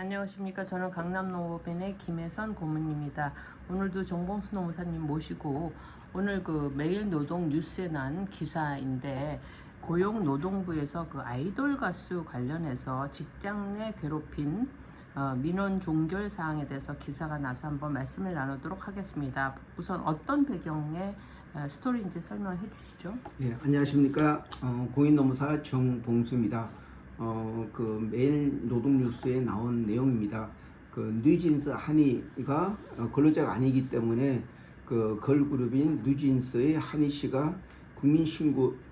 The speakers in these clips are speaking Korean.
안녕하십니까. 저는 강남노법인의 김혜선 고문입니다. 오늘도 정봉수 노무사님 모시고 오늘 그 매일노동 뉴스에 난 기사인데 고용노동부에서 그 아이돌 가수 관련해서 직장 내 괴롭힌 민원 종결 사항에 대해서 기사가 나서 한번 말씀을 나누도록 하겠습니다. 우선 어떤 배경의 스토리인지 설명해 주시죠. 네, 안녕하십니까. 공인노무사 정봉수입니다. 그 매일 노동뉴스에 나온 내용입니다. 그 뉴진스 한이가 근로자가 아니기 때문에 그 걸그룹인 뉴진스의 한이 씨가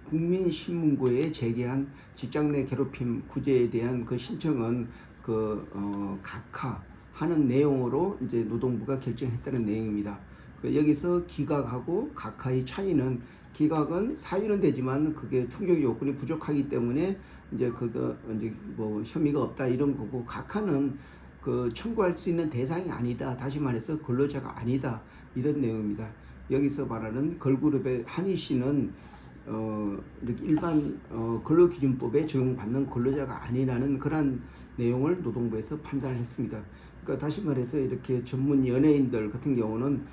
국민신문고에 제기한 직장 내 괴롭힘 구제에 대한 그 신청은 각하하는 내용으로 이제 노동부가 결정했다는 내용입니다. 여기서 기각하고 각하의 차이는, 기각은 사유는 되지만 그게 충족 요건이 부족하기 때문에 이제 뭐 혐의가 없다 이런 거고, 각하는 그 청구할 수 있는 대상이 아니다, 다시 말해서 근로자가 아니다 이런 내용입니다. 여기서 말하는 걸그룹의 한이 씨는 이렇게 일반 근로기준법에 적용받는 근로자가 아니라는 그런 내용을 노동부에서 판단했습니다. 그러니까 다시 말해서 이렇게 전문 연예인들 같은 경우는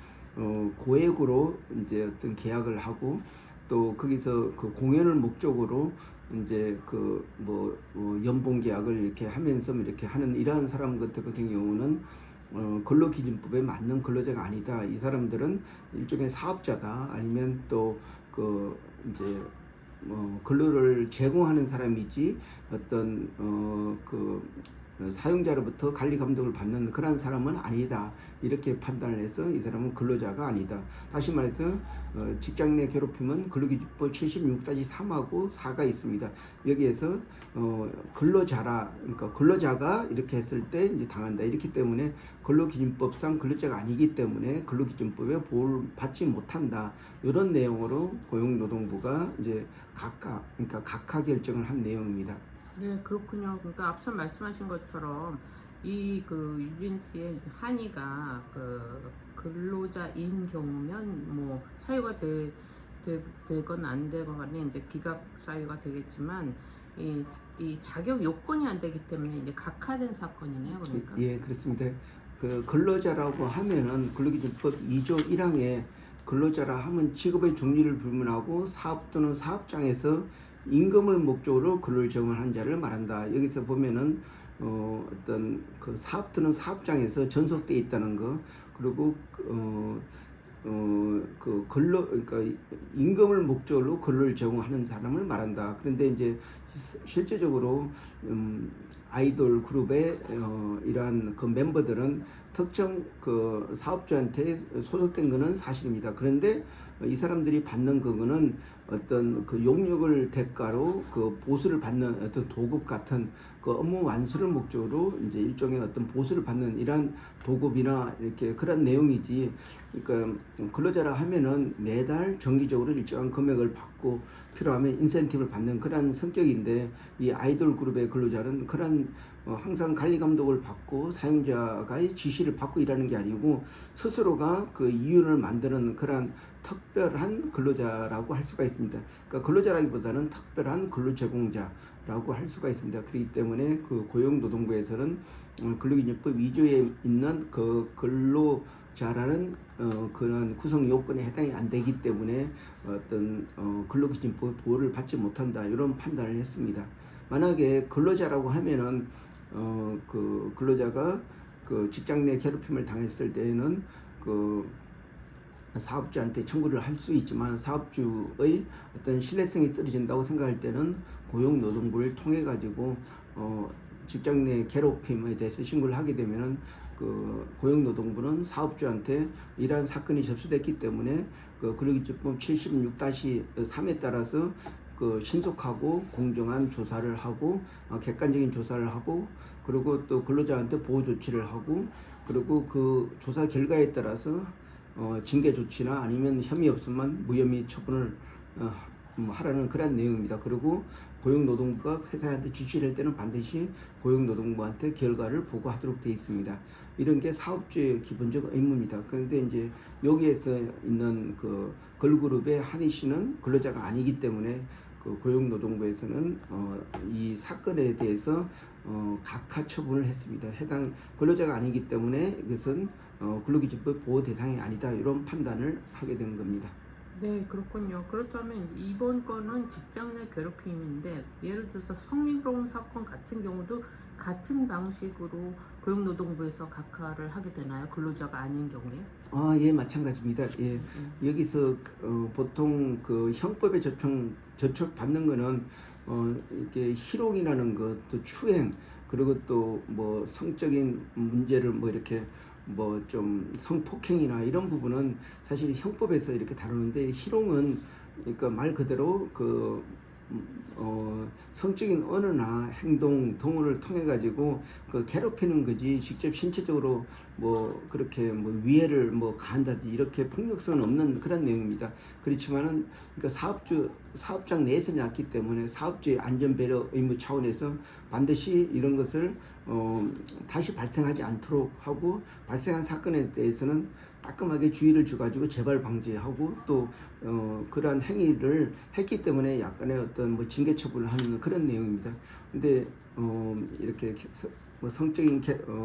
고액으로 이제 어떤 계약을 하고 또 거기서 그 공연을 목적으로 이제 연봉 계약을 이렇게 하면서 이렇게 하는 이러한 사람 같은 경우는 근로기준법에 맞는 근로자가 아니다. 이 사람들은 일종의 사업자다, 아니면 또 이제 근로를 제공하는 사람이지 어떤 사용자로부터 관리 감독을 받는 그런 사람은 아니다, 이렇게 판단을 해서 이 사람은 근로자가 아니다. 다시 말해서 직장 내 괴롭힘은 근로기준법 76-3하고 4가 있습니다. 여기에서 근로자라, 그러니까 근로자가 이렇게 했을 때 이제 당한다, 이렇기 때문에 근로기준법상 근로자가 아니기 때문에 근로기준법에 보호를 받지 못한다, 이런 내용으로 고용노동부가 이제 각하 결정을 한 내용입니다. 네, 그렇군요. 그러니까 앞서 말씀하신 것처럼 이 유진스의 한이가 근로자인 경우면 뭐 사유가 되건 안 되건 간에 이제 기각 사유가 되겠지만 이 자격 요건이 안 되기 때문에 이제 각하된 사건이네요. 그러니까. 예, 그렇습니다. 그 근로자라고 하면은 근로기준법 2조 1항에 근로자라 하면 직업의 종류를 불문하고 사업 또는 사업장에서 임금을 목적으로 근로를 제공하는 자를 말한다. 여기서 보면은 어떤 그 사업 또는 사업장에서 전속되어 있다는 거, 그리고 그러니까 임금을 목적으로 근로를 제공하는 사람을 말한다. 그런데 이제 실제적으로 아이돌 그룹의 이러한 그 멤버들은 특정 그 사업주한테 소속된 것은 사실입니다. 그런데 이 사람들이 받는 그거는 어떤 그 용역을 대가로 그 보수를 받는 어떤 도급 같은 그 업무 완수를 목적으로 이제 일종의 어떤 보수를 받는 이러한 도급이나 이렇게 그런 내용이지. 그러니까 근로자라 하면은 매달 정기적으로 일정한 금액을 받고 필요하면 인센티브를 받는 그런 성격인데, 이 아이돌 그룹의 근로자는 그런 항상 관리 감독을 받고 사용자가 지시를 받고 일하는 게 아니고 스스로가 그 이윤을 만드는 그런 특별한 근로자라고 할 수가 있습니다. 그러니까 근로자라기보다는 특별한 근로 제공자라고 할 수가 있습니다. 그렇기 때문에 그 고용노동부에서는 근로기준법 2조에 있는 그 근로자라는 그런 구성 요건에 해당이 안 되기 때문에 어떤 근로기준법 보호를 받지 못한다, 이런 판단을 했습니다. 만약에 근로자라고 하면은 그 근로자가 그 직장 내 괴롭힘을 당했을 때에는 그 사업주한테 청구를 할 수 있지만, 사업주의 어떤 신뢰성이 떨어진다고 생각할 때는 고용노동부를 통해 가지고 직장 내 괴롭힘에 대해서 신고를 하게 되면은 그 고용노동부는 사업주한테 이러한 사건이 접수됐기 때문에 그 근로기준법 76-3에 따라서 그 신속하고 공정한 조사를 하고 객관적인 조사를 하고, 그리고 또 근로자한테 보호 조치를 하고, 그리고 그 조사 결과에 따라서 징계 조치나 아니면 혐의 없으면 무혐의 처분을 하라는 그런 내용입니다. 그리고 고용노동부가 회사한테 지시를 할 때는 반드시 고용노동부한테 결과를 보고하도록 되어 있습니다. 이런 게 사업주의 기본적 의무입니다. 그런데 이제 여기에서 있는 그 걸그룹의 한이 씨는 근로자가 아니기 때문에 그 고용노동부에서는 이 사건에 대해서 각하 처분을 했습니다. 해당 근로자가 아니기 때문에 이것은 근로기준법 보호 대상이 아니다 이런 판단을 하게 된 겁니다. 네, 그렇군요. 그렇다면 이번 건은 직장 내 괴롭힘인데 예를 들어서 성희롱 사건 같은 경우도 같은 방식으로 고용노동부에서 각하를 하게 되나요? 근로자가 아닌 경우에? 예, 마찬가지입니다. 예, 여기서 보통 그 형법에 저촉받는 거는 이렇게 희롱이라는 것, 또 추행, 그리고 또 뭐 성적인 문제를 뭐 이렇게 뭐 좀 성폭행이나 이런 부분은 사실 형법에서 이렇게 다루는데, 희롱은 그러니까 말 그대로 그 성적인 언어나 행동, 동어를 통해 가지고 그 괴롭히는 거지, 직접 신체적으로 뭐 그렇게 뭐 위해를 뭐 가한다든지 이렇게 폭력성은 없는 그런 내용입니다. 그렇지만은 그러니까 사업장 내에서 났기 때문에 사업주의 안전 배려 의무 차원에서 반드시 이런 것을 다시 발생하지 않도록 하고, 발생한 사건에 대해서는 따끔하게 주의를 줘가지고 재발 방지하고, 또 그러한 행위를 했기 때문에 약간의 어떤 뭐 징계 처분을 하는 그런 내용입니다. 근데 이렇게 뭐 성적인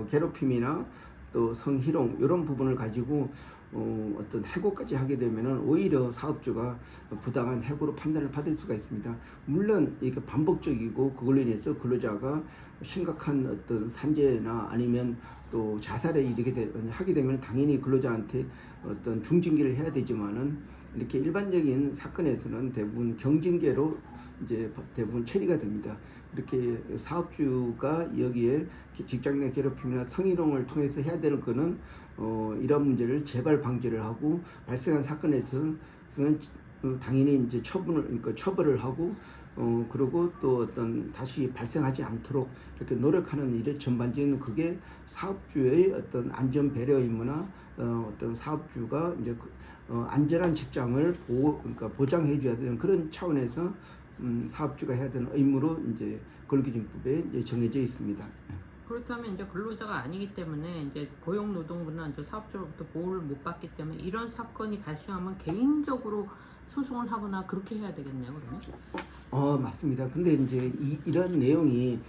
괴롭힘이나 또 성희롱 이런 부분을 가지고 어떤 해고까지 하게 되면은 오히려 사업주가 부당한 해고로 판단을 받을 수가 있습니다. 물론 이게 반복적이고 그걸로 인해서 근로자가 심각한 어떤 산재나 아니면 또 자살에 이르게 하게 되면 당연히 근로자한테 어떤 중징계를 해야 되지만은, 이렇게 일반적인 사건에서는 대부분 경징계로 이제 대부분 처리가 됩니다. 이렇게 사업주가 여기에 직장 내 괴롭힘이나 성희롱을 통해서 해야 될 거는 이런 문제를 재발 방지를 하고, 발생한 사건에서는 당연히 이제 처벌을 하고, 그리고 또 어떤 다시 발생하지 않도록 이렇게 노력하는 일의 전반적인, 그게 사업주의 어떤 안전 배려 의무나 어떤 사업주가 이제 안전한 직장을 그러니까 보장해 줘야 되는 그런 차원에서 사업주가 해야 되는 의무로 이제 근로기준법에 이제 정해져 있습니다. 그렇다면 이제 근로자가 아니기 때문에 이제 고용노동부는 이제 사업주로부터 보호를 못 받기 때문에 이런 사건이 발생하면 개인적으로 소송을 하거나 그렇게 해야 되겠네요, 그러면? 맞습니다. 근데 이제 이런 내용이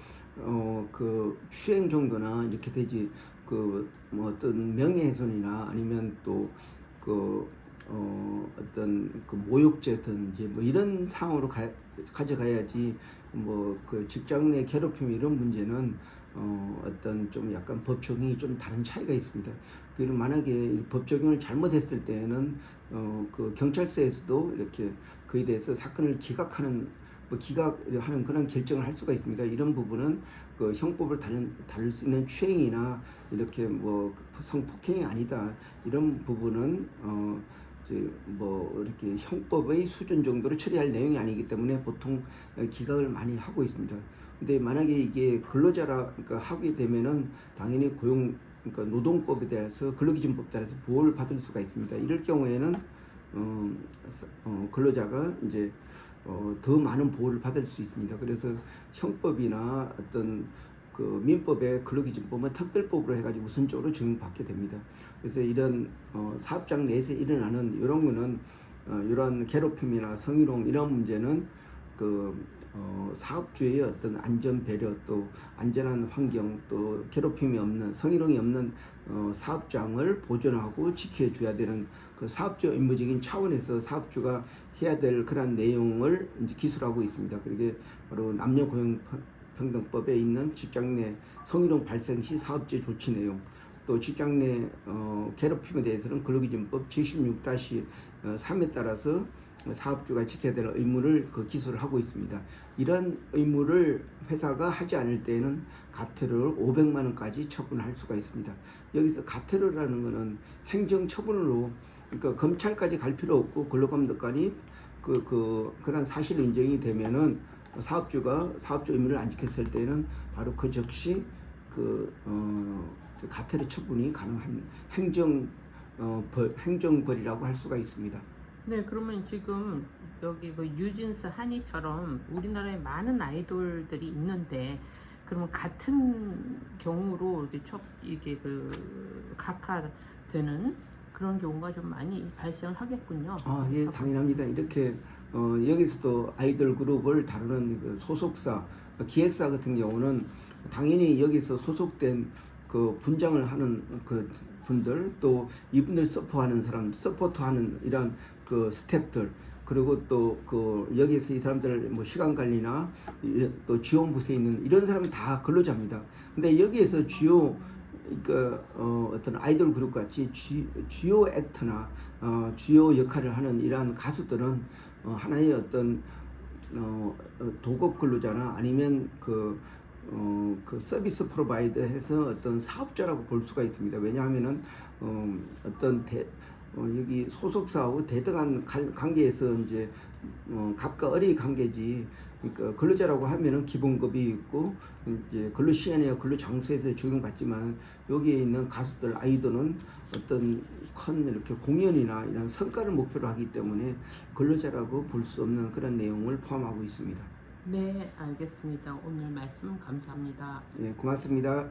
그 추행 정도나 이렇게 되지, 그 뭐 어떤 명예훼손이나 아니면 또 그 어떤 그 모욕죄든지 뭐 이런 상황으로 가져가야지, 뭐 그 직장 내 괴롭힘 이런 문제는 어떤 좀 약간 법 적용이 좀 다른 차이가 있습니다. 그리고 만약에 법 적용을 잘못했을 때는 그 경찰서에서도 이렇게 그에 대해서 사건을 기각하는 그런 결정을 할 수가 있습니다. 이런 부분은 그 형법을 다룰 수 있는 추행이나 이렇게 뭐 성폭행이 아니다, 이런 부분은 이제 뭐 이렇게 형법의 수준 정도로 처리할 내용이 아니기 때문에 보통 기각을 많이 하고 있습니다. 근데 만약에 이게 근로자라 그러니까 하게 되면은 당연히 그러니까 노동법에 대해서 근로기준법에 따라서 보호를 받을 수가 있습니다. 이럴 경우에는 근로자가 이제 더 많은 보호를 받을 수 있습니다. 그래서 형법이나 어떤 그 민법의 근로기준법은 특별법으로 해가지고 우선적으로 적용받게 됩니다. 그래서 이런 사업장 내에서 일어나는 이런 거는 이런 괴롭힘이나 성희롱 이런 문제는 그 사업주의 어떤 안전 배려, 또 안전한 환경, 또 괴롭힘이 없는, 성희롱이 없는 사업장을 보존하고 지켜줘야 되는 그 사업주 의무적인 차원에서 사업주가 해야 될 그런 내용을 이제 기술하고 있습니다. 그게 바로 남녀고용평등법에 있는 직장 내 성희롱 발생 시 사업주의 조치 내용, 또 직장 내 괴롭힘에 대해서는 근로기준법 76-3에 따라서 사업주가 지켜야 될 의무를 그 기술을 하고 있습니다. 이런 의무를 회사가 하지 않을 때에는 가태료를 500만 원까지 처분할 수가 있습니다. 여기서 가태료라는 것은 행정처분으로, 그러니까 검찰까지 갈 필요 없고 근로감독관이 그런 사실 인정이 되면은 사업주가 사업주 의무를 안 지켰을 때는 바로 그 즉시 가태료 처분이 가능한 행정벌이라고 할 수가 있습니다. 네, 그러면 지금 여기 그 뉴진스 한이처럼 우리나라에 많은 아이돌들이 있는데, 그러면 같은 경우로 이게 그 각하되는 그런 경우가 좀 많이 발생을 하겠군요. 예, 당연합니다. 이렇게 여기서도 아이돌 그룹을 다루는 그 소속사, 기획사 같은 경우는 당연히 여기서 소속된 그 분장을 하는 그 분들, 또 이분들 서포하는 사람, 서포트하는 이런 그 스태프들, 그리고 또 그 여기서 이 사람들 뭐 시간 관리나 또 지원 부서에 있는 이런 사람은 다 근로자입니다. 근데 여기에서 주요 어떤 아이돌 그룹 같이 주요 액터나 주요 역할을 하는 이러한 가수들은 하나의 어떤 도급 근로자나 아니면 그 서비스 프로바이더 해서 어떤 사업자라고 볼 수가 있습니다. 왜냐하면은 어떤 여기 소속사하고 대등한 관계에서 이제 갑과 을의 관계지. 그러니까 근로자라고 하면은 기본급이 있고 이제 근로 시간이나 근로 장소에서 적용받지만 여기에 있는 가수들 아이돌은 어떤 큰 이렇게 공연이나 이런 성과를 목표로 하기 때문에 근로자라고 볼 수 없는 그런 내용을 포함하고 있습니다. 네, 알겠습니다. 오늘 말씀 감사합니다. 네, 고맙습니다.